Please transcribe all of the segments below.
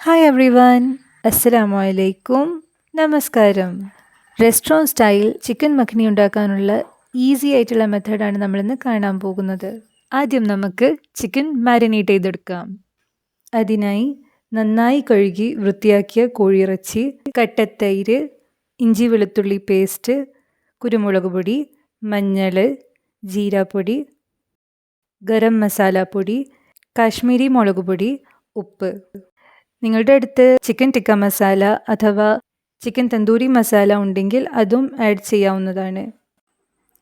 Hi every one, അസ്സലാമു അലൈക്കും, നമസ്കാരം. റെസ്റ്റോറൻറ്റ് സ്റ്റൈൽ ചിക്കൻ മഖ്നി ഉണ്ടാക്കാനുള്ള ഈസി ആയിട്ടുള്ള മെത്തേഡാണ് നമ്മളിന്ന് കാണാൻ പോകുന്നത്. ആദ്യം നമുക്ക് ചിക്കൻ മാരിനേറ്റ് ചെയ്തെടുക്കാം. അതിനായി നന്നായി കഴുകി വൃത്തിയാക്കിയ കോഴിയിറച്ചി, കട്ടത്തൈര്, ഇഞ്ചി വെളുത്തുള്ളി പേസ്റ്റ്, കുരുമുളക് പൊടി, മഞ്ഞൾ, ജീരാപ്പൊടി, ഗരം മസാലപ്പൊടി, കാശ്മീരി മുളക് പൊടി, ഉപ്പ്. നിങ്ങളുടെ അടുത്ത് ചിക്കൻ ടിക്ക മസാല അഥവാ ചിക്കൻ തന്തൂരി മസാല ഉണ്ടെങ്കിൽ അതും ആഡ് ചെയ്യാവുന്നതാണ്.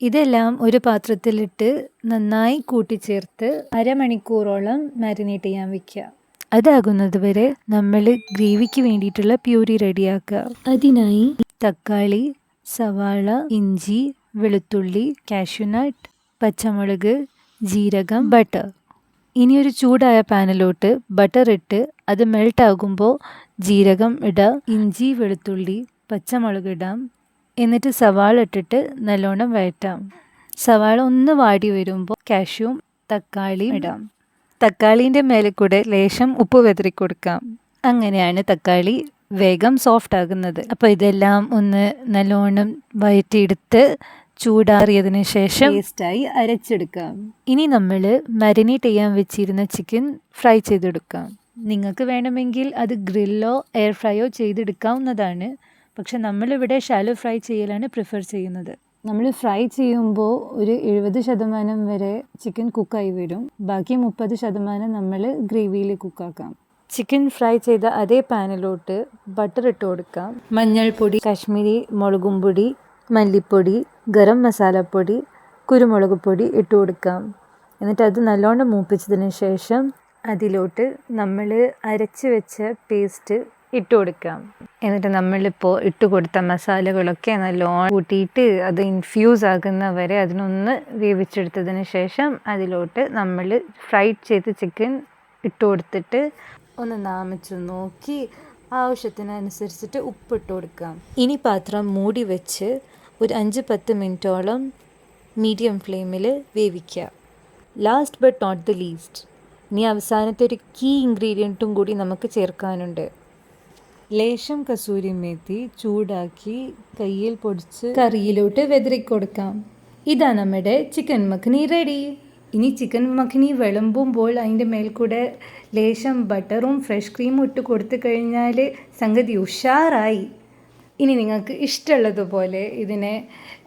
ഇതെല്ലാം ഒരു പാത്രത്തിലിട്ട് നന്നായി കൂട്ടിച്ചേർത്ത് അരമണിക്കൂറോളം മാരിനേറ്റ് ചെയ്യാൻ വയ്ക്കുക. അതാകുന്നത് വരെ നമ്മൾ ഗ്രേവിക്ക് വേണ്ടിയിട്ടുള്ള പ്യൂരി റെഡിയാക്കുക. അതിനായി തക്കാളി, സവാള, ഇഞ്ചി, വെളുത്തുള്ളി, കാഷ്യൂനട്ട്, പച്ചമുളക്, ജീരകം, ബട്ടർ. ഇനിയൊരു ചൂടായ പാനിലോട്ട് ബട്ടർ ഇട്ട് അത് മെൽട്ട് ആകുമ്പോൾ ജീരകം ഇടാം, ഇഞ്ചി, വെളുത്തുള്ളി, പച്ചമുളക് ഇടാം. എന്നിട്ട് സവാള ഇട്ടിട്ട് നല്ലോണം വഴറ്റാം. സവാള ഒന്ന് വാടി വരുമ്പോൾ കാഷ്യൂം തക്കാളിയും ഇടാം. തക്കാളീൻ്റെ മേലെ കൂടെ ലേശം ഉപ്പ് വെതറി കൊടുക്കാം. അങ്ങനെയാണ് തക്കാളി വേഗം സോഫ്റ്റ് ആകുന്നത്. അപ്പോൾ ഇതെല്ലാം ഒന്ന് നല്ലോണം വഴറ്റിയെടുത്ത് ചൂടാറിയതിന് ശേഷം പേസ്റ്റായി അരച്ചെടുക്കാം. ഇനി നമ്മൾ മാരിനേറ്റ് ചെയ്യാൻ വെച്ചിരുന്ന ചിക്കൻ ഫ്രൈ ചെയ്തെടുക്കാം. നിങ്ങൾക്ക് വേണമെങ്കിൽ അത് ഗ്രില്ലോ എയർ ഫ്രൈയോ ചെയ്തെടുക്കാവുന്നതാണ്. പക്ഷെ നമ്മളിവിടെ ഷാലോ ഫ്രൈ ചെയ്യലാണ് പ്രിഫർ ചെയ്യുന്നത്. നമ്മൾ ഫ്രൈ ചെയ്യുമ്പോൾ ഒരു 70% വരെ ചിക്കൻ കുക്കായി വരും. ബാക്കി 30% നമ്മൾ ഗ്രേവിയിൽ കുക്കാക്കാം. ചിക്കൻ ഫ്രൈ ചെയ്ത അതേ പാനിലോട്ട് ബട്ടർ ഇട്ട് കൊടുക്കാം. മഞ്ഞൾപ്പൊടി, കാശ്മീരി മുളകും പൊടി, മല്ലിപ്പൊടി, ഗരം മസാലപ്പൊടി, കുരുമുളക് പൊടി ഇട്ട് കൊടുക്കാം. എന്നിട്ട് അത് നല്ലോണം മൂപ്പിച്ചതിന് ശേഷം അതിലോട്ട് നമ്മൾ അരച്ച് വെച്ച പേസ്റ്റ് ഇട്ട് കൊടുക്കാം. എന്നിട്ട് നമ്മളിപ്പോൾ ഇട്ട് കൊടുത്ത മസാലകളൊക്കെ നല്ലോണം കൂട്ടിയിട്ട് അത് ഇൻഫ്യൂസ് ആകുന്ന വരെ അതിനൊന്ന് വേവിച്ചെടുത്തതിന് ശേഷം അതിലോട്ട് നമ്മൾ ഫ്രൈ ചെയ്ത ചിക്കൻ ഇട്ട് കൊടുത്തിട്ട് ഒന്ന് നാമിച്ച് നോക്കി ആവശ്യത്തിനനുസരിച്ചിട്ട് ഉപ്പിട്ട് കൊടുക്കാം. ഇനി പാത്രം മൂടി വെച്ച് ഒരു 5-10 മിനിറ്റോളം മീഡിയം ഫ്ലെയിമിൽ വേവിക്കുക. Last but not the least, ഇനി അവസാനത്തെ ഒരു കീ ഇൻഗ്രീഡിയൻറ്റും കൂടി നമുക്ക് ചേർക്കാനുണ്ട്. ലേശം കസൂരി മേത്തി ചൂടാക്കി കയ്യിൽ പൊടിച്ച് കറിയിലോട്ട് വെതറിക്കൊടുക്കാം. ഇതാ നമ്മുടെ ചിക്കൻ മഖ്നി റെഡി. ഇനി ചിക്കൻ മഖ്നി വിളമ്പുമ്പോൾ അതിൻ്റെ മേൽക്കൂടെ ലേശം ബട്ടറും ഫ്രഷ് ക്രീമും ഇട്ട് കൊടുത്തു കഴിഞ്ഞാൽ സംഗതി ഉഷാറായി. ഇനി നിങ്ങൾക്ക് ഇഷ്ടമുള്ളതുപോലെ ഇതിനെ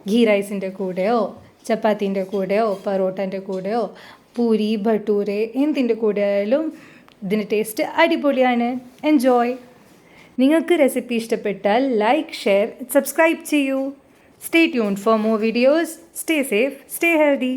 ഗീ റൈസിൻ്റെ കൂടെയോ ചപ്പാത്തിൻ്റെ കൂടെയോ പൊറോട്ടൻ്റെ കൂടെയോ പൂരി ഭട്ടൂരെ എന്തിൻ്റെ കൂടെ ആയാലും ഇതിൻ്റെ ടേസ്റ്റ് അടിപൊളിയാണ്. എൻജോയ്. നിങ്ങൾക്ക് റെസിപ്പി ഇഷ്ടപ്പെട്ടാൽ ലൈക്ക്, ഷെയർ, സബ്സ്ക്രൈബ് ചെയ്യൂ. Stay tuned for more videos. Stay safe, stay healthy.